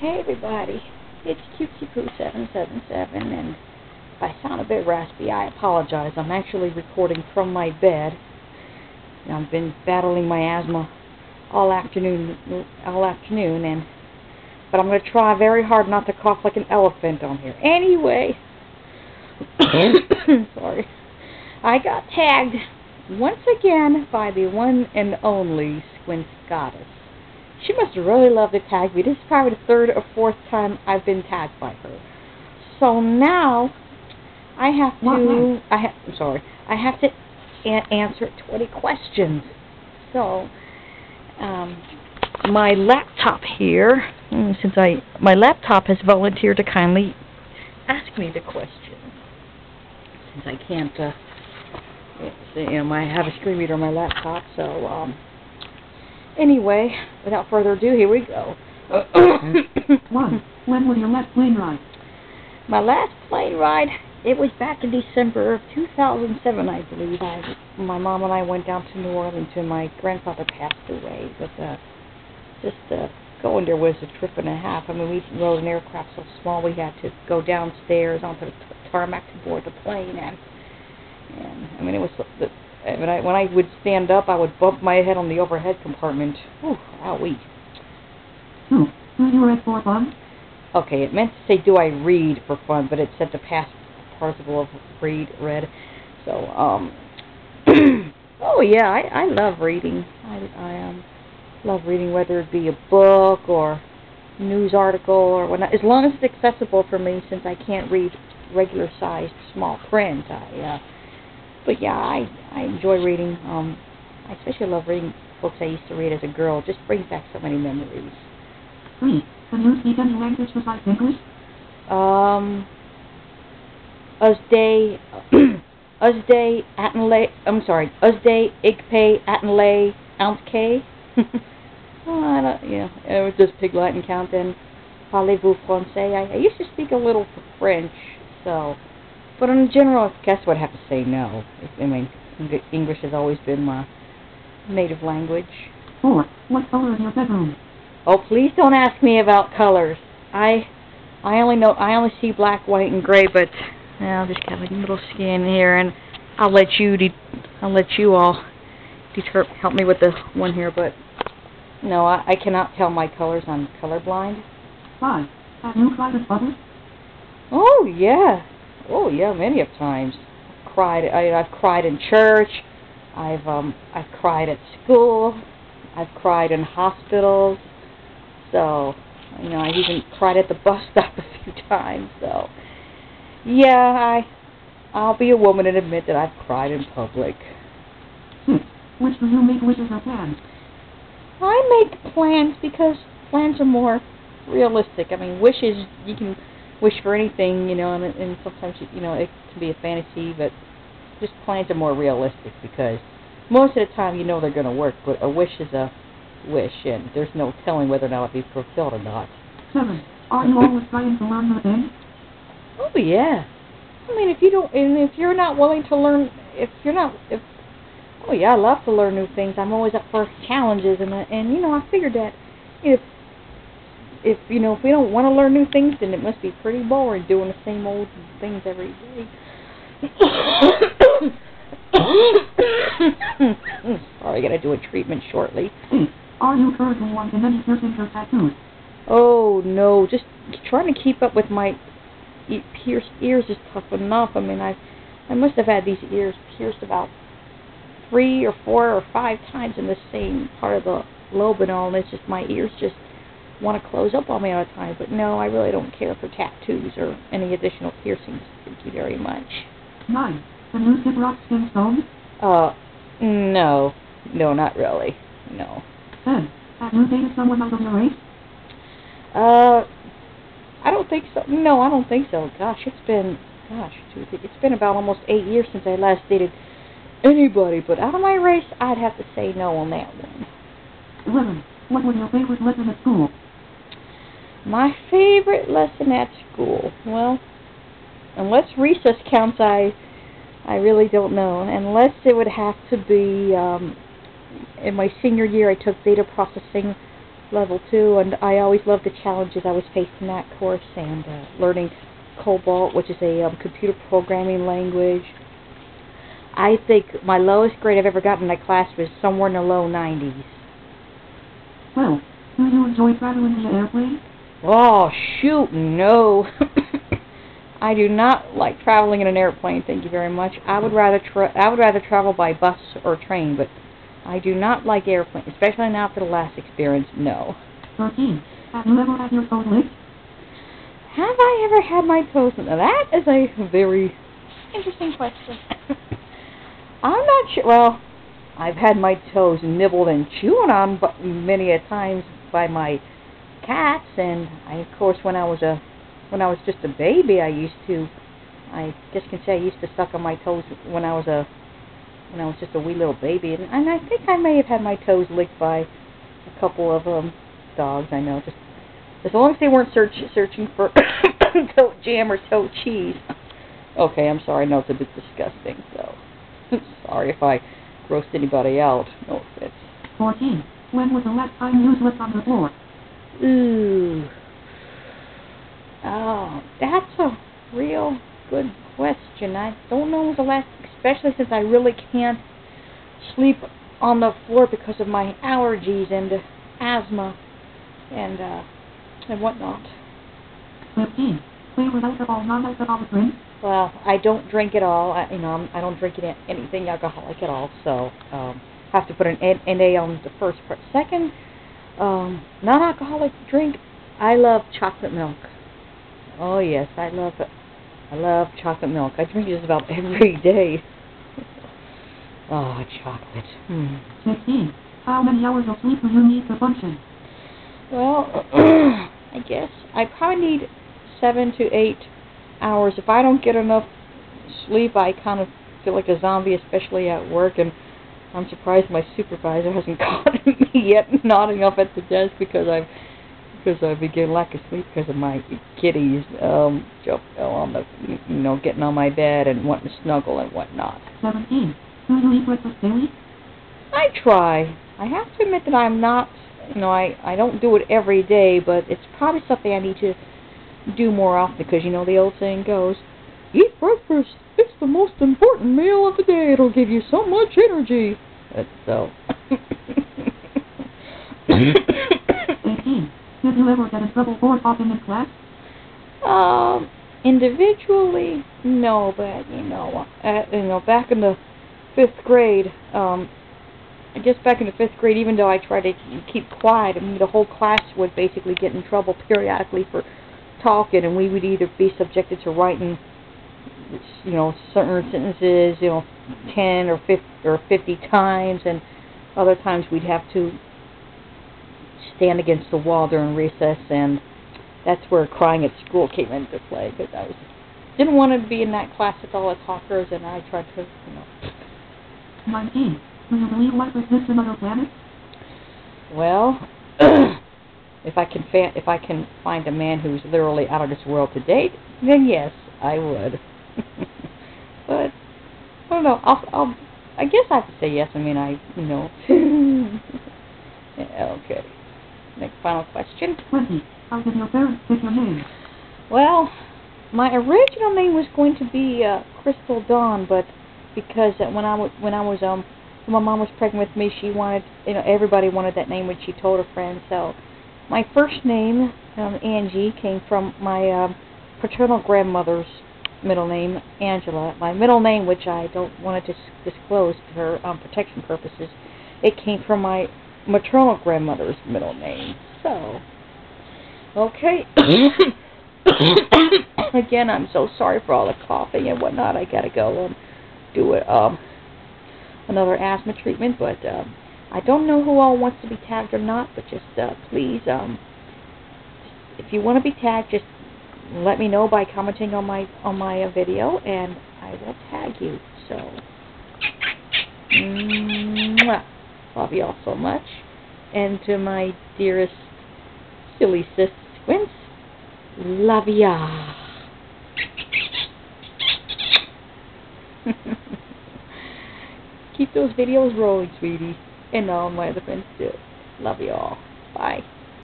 Hey everybody, it's CutesiePoo777, and if I sound a bit raspy, I apologize. I'm actually recording from my bed. I've been battling my asthma all afternoon, but I'm going to try very hard not to cough like an elephant on here. Anyway, sorry, I got tagged once again by the one and only Squincegoddess. She must have really loved to tag me. This is probably the third or fourth time I've been tagged by her. So now I have to answer 20 questions. So my laptop here, my laptop has volunteered to kindly ask me the questions. Since I can't, I have a screen reader on my laptop, so anyway, without further ado, here we go. 1. When was your last plane ride? My last plane ride, it was back in December of 2007, I believe. My mom and I went down to New Orleans when my grandfather passed away. But going there was a trip and a half. I mean, we rode an aircraft so small we had to go downstairs onto the tarmac to board the plane. And I mean, it was... When I would stand up, I would bump my head on the overhead compartment. Ooh, owie. 2. Do you read for fun? Okay, it meant to say, do I read for fun, but it said the past participle of read. So, oh yeah, I love reading. I love reading, whether it be a book or news article or whatnot, as long as it's accessible for me, since I can't read regular-sized small print. But yeah, I enjoy reading. I especially love reading books I used to read as a girl. It just brings back so many memories. 3. Can you speak any language besides English? Usday, Igpay, Atenlay, Ountke. It was just Pig Latin count, and Parlez-vous français? I used to speak a little French, so... But in general, I guess I would have to say no. I mean, English has always been my native language. 4. What color is your bedroom? Oh, please don't ask me about colors. I only see black, white, and gray. But I'll just have a little skin here, and I'll let you all help me with the one here. But no, I cannot tell my colors. I'm colorblind. 5. Have you cried at others? Oh yeah. Oh yeah, many of times. I've cried in church. I've cried at school. I've cried in hospitals. So, I've even cried at the bus stop a few times. So, yeah, I'll be a woman and admit that I've cried in public. 6. Which do you make wishes or plans? I make plans because plans are more realistic. I mean, wishes, you can wish for anything, and sometimes, it can be a fantasy, but just plans are more realistic because most of the time they're going to work, but a wish is a wish, and there's no telling whether or not it'll be fulfilled or not. 7. Are you always trying to learn new things? Oh, yeah. I mean, if you're not willing to learn, oh, yeah, I love to learn new things. I'm always up for challenges, and I figured that if we don't want to learn new things, then it must be pretty boring doing the same old things every day. Sorry, I gotta do a treatment shortly. 8. Are you currently wanting any piercings or tattoos? Oh no, just trying to keep up with my pierced ears is tough enough. I mean, I must have had these ears pierced about 3 or 4 or 5 times in the same part of the lobe and all, and it's just my ears just want to close up on me all the time. But no, I really don't care for tattoos or any additional piercings. Thank you very much. 9. Can you skip rocks and stones? No, not really. No. 10. Have you dated someone out of your race? I don't think so. No, I don't think so. It's been about almost 8 years since I last dated anybody, but out of my race, I'd have to say no on that one. 11. What was your favorite lesson at school? My favorite lesson at school? Well, unless recess counts, I really don't know. Unless it would have to be, in my senior year, I took data processing level 2, and I always loved the challenges I was faced in that course, and learning Cobalt, which is a computer programming language. I think my lowest grade I've ever gotten in that class was somewhere in the low 90s. Well, do you enjoy traveling via airplane? Oh, shoot, no. I do not like traveling in an airplane, thank you very much. I would rather travel by bus or train, but I do not like airplanes, especially now after the last experience, no. 13. Have you ever had your toes licked? Have I ever had my toes licked? Now that is a very interesting question. I'm not sure. Well, I've had my toes nibbled and chewed on many a times by my cats, and of course when I was just a baby, I just can say I used to suck on my toes when I was just a wee little baby, and I think I may have had my toes licked by a couple of dogs I know, just as long as they weren't searching for tote jam or tote cheese. Okay, I'm sorry, I know it's a bit disgusting, so sorry if I grossed anybody out. No offense. 14. When was the last time you slipped on the floor? Ooh. Oh, that's a real good question. I don't know the last, especially since I really can't sleep on the floor because of my allergies and asthma and whatnot. 15. Favorite alcohol, non-alcoholic drink? Well, I don't drink at all. I don't drink anything alcoholic at all. So have to put an NA on the first part. Second, non-alcoholic drink. I love chocolate milk. Oh yes, I love it. I love chocolate milk. I drink it just about every day. Oh, chocolate. 16. How many hours of sleep do you need to function? Well, I guess I probably need 7 to 8 hours. If I don't get enough sleep, I kind of feel like a zombie, especially at work, and I'm surprised my supervisor hasn't caught me yet nodding off at the desk because I begin lack of sleep because of my kitties getting on my bed and wanting to snuggle and whatnot. 17. Do you eat breakfast daily? I try. I have to admit that I'm not, I don't do it every day, but it's probably something I need to do more often because, the old saying goes, eat breakfast. It's the most important meal of the day. It'll give you so much energy. That's so. 18. Did you ever get in trouble for talking in class? Individually, no, but back in the 5th grade, I guess back in the 5th grade, even though I tried to keep quiet, the whole class would basically get in trouble periodically for talking, and we would either be subjected to writing, certain sentences, 10 or 50 times, and other times we'd have to stand against the wall during recess, and that's where crying at school came into play, because I didn't want to be in that class with all the talkers, and I tried to, 19. Do you believe life exists in other planets? Well, if I can find a man who's literally out of this world to date, then yes, I would. But I don't know. I guess I have to say yes. Yeah, okay. Next final question. 20. How did your parents pick your name? Well, my original name was going to be Crystal Dawn, but because when my mom was pregnant with me, she wanted, everybody wanted that name when she told her friends. So my first name, Angie, came from my paternal grandmother's middle name, Angela. My middle name, which I don't want to disclose for protection purposes, it came from my maternal grandmother's middle name. So, okay. Again, I'm so sorry for all the coughing and whatnot. I gotta go and do another asthma treatment, but I don't know who all wants to be tagged or not, but just please, if you want to be tagged, just let me know by commenting on my video, and I will tag you. So, love you all so much, and to my dearest silly sis Squince, love ya. Keep those videos rolling, sweetie. And all my other friends too. Love you all. Bye.